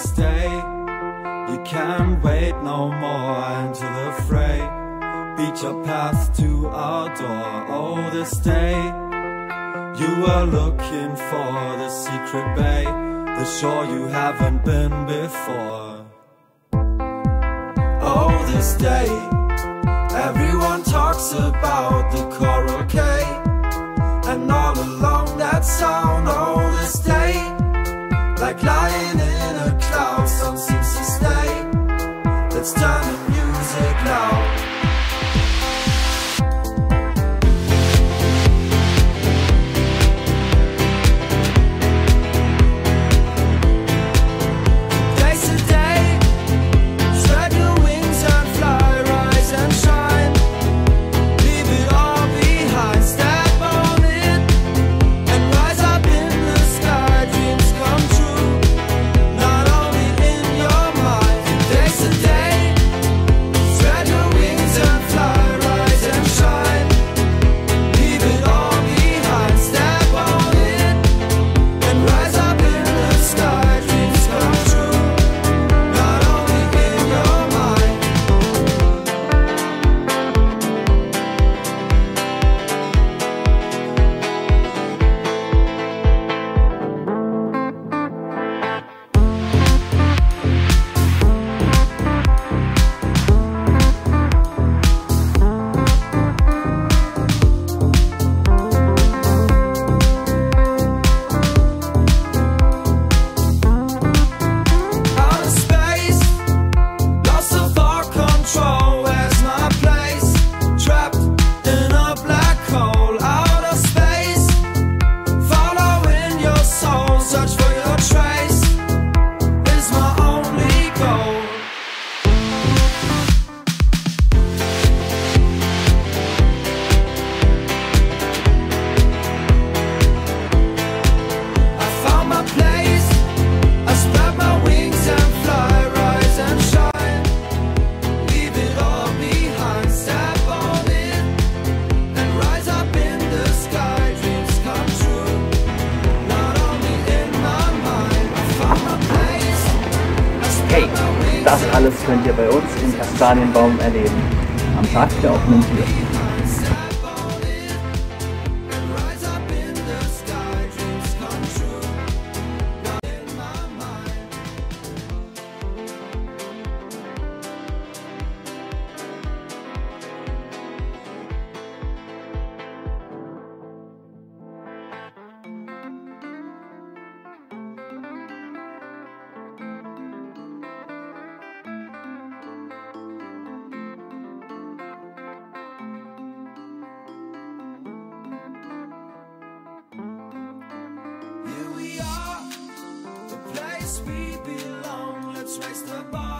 this day. You can't wait no more into the fray. Beat your path to our door. Oh, this day you were looking for the secret bay, the shore you haven't been before. Oh, this day everyone talks about the Coral Cay, and all along that sound. Oh, this day, like lying in a cloud, sun seems to stay. Let's turn the music loud. Hey, das alles könnt ihr bei uns im Kastanienbaum erleben, am Tag der offenen Tür. We belong, let's raise the bar.